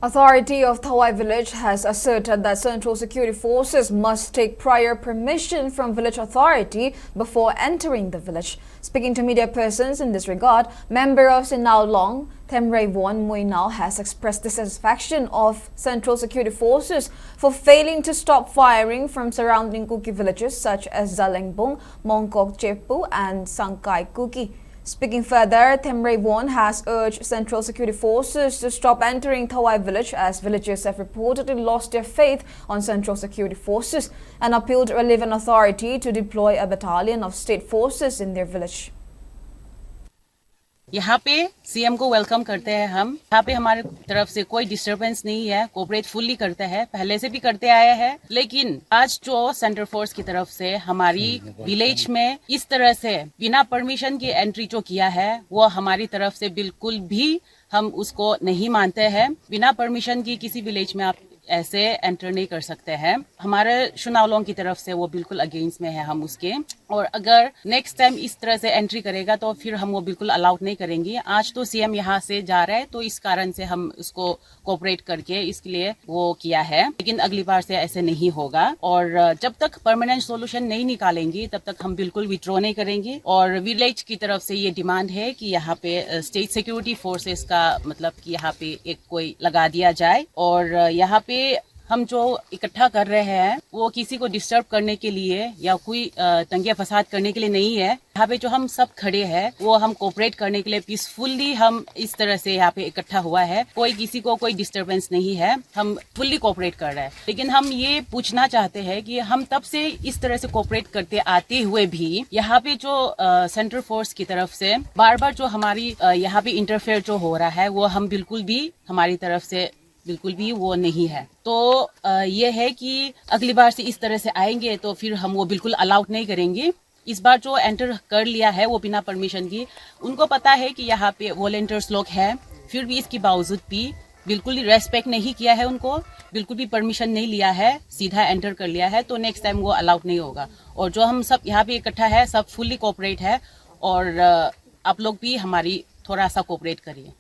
Authority of Thawai village has asserted that Central Security Forces must take prior permission from village authority before entering the village. Speaking to media persons in this regard, member of Sinawlong, Themrayvon Moinao has expressed dissatisfaction of Central Security Forces for failing to stop firing from surrounding Kuki villages such as Zalengbong, Mongkok Chepu and Sangkai Kuki. Speaking further, Themrayvon has urged Central Security Forces to stop entering Thawai village as villagers have reportedly lost their faith on Central Security Forces and appealed relevant authority to deploy a battalion of state forces in their village. यहाँ पे CM को welcome करते हैं हम। यहाँ पे हमारे तरफ से कोई डिस्टरबेंस नहीं है, कोऑपरेट फुल्ली करते हैं, पहले से भी करते आए हैं। लेकिन आज जो सेंटर फोर्स की तरफ से हमारी विलेज में इस तरह से बिना परमिशन की एंट्री जो किया है वो हमारी तरफ से बिल्कुल भी हम उसको नहीं मानते हैं। बिना परमिशन की किसी विलेज में आप ऐसे एंटर नहीं कर सकते हैं। हमारे सुनावलों की तरफ से वो बिल्कुल अगेंस्ट में है हम उसके, और अगर नेक्स्ट टाइम इस तरह से एंट्री करेगा तो फिर हम वो बिल्कुल अलाउड नहीं करेंगे। आज तो सीएम यहाँ से जा रहा है तो इस कारण से हम उसको कोऑपरेट करके इसके लिए वो किया है, लेकिन अगली बार से ऐसे नहीं होगा। और जब तक परमानेंट सोल्यूशन नहीं निकालेंगे तब तक हम बिल्कुल विड्रॉ नहीं करेंगे। और विलेज की तरफ से ये डिमांड है कि यहाँ पे स्टेट सिक्योरिटी फोर्सेस का मतलब कि यहाँ पे एक कोई लगा दिया जाए, और यहाँ पे हम जो इकट्ठा कर रहे हैं वो किसी को डिस्टर्ब करने के लिए या कोई दंगे फसाद करने के लिए नहीं है। यहाँ पे जो हम सब खड़े हैं वो हम कोऑपरेट करने के लिए पीसफुली हम इस तरह से यहाँ पे इकट्ठा हुआ है। कोई किसी को कोई डिस्टरबेंस नहीं है, हम फुल्ली कोऑपरेट कर रहे हैं। लेकिन हम ये पूछना चाहते हैं कि हम तब से इस तरह से कोऑपरेट करते आते हुए भी यहाँ पे जो सेंट्रल फोर्स की तरफ से बार बार जो हमारी यहाँ पे इंटरफेयर जो हो रहा है वो हम बिल्कुल भी हमारी तरफ से बिल्कुल भी वो नहीं है। तो ये है कि अगली बार से इस तरह से आएंगे तो फिर हम वो बिल्कुल अलाउड नहीं करेंगे। इस बार जो एंटर कर लिया है वो बिना परमिशन की, उनको पता है कि यहाँ पे वॉलंटियर्स लोग हैं, फिर भी इसके बावजूद भी बिल्कुल ही रेस्पेक्ट नहीं किया है उनको, बिल्कुल भी परमिशन नहीं लिया है, सीधा एंटर कर लिया है। तो नेक्स्ट टाइम वो अलाउड नहीं होगा। और जो हम सब यहाँ पे इकट्ठा है सब फुल्ली कोऑपरेट है, और आप लोग भी हमारी थोड़ा सा कोऑपरेट करिए।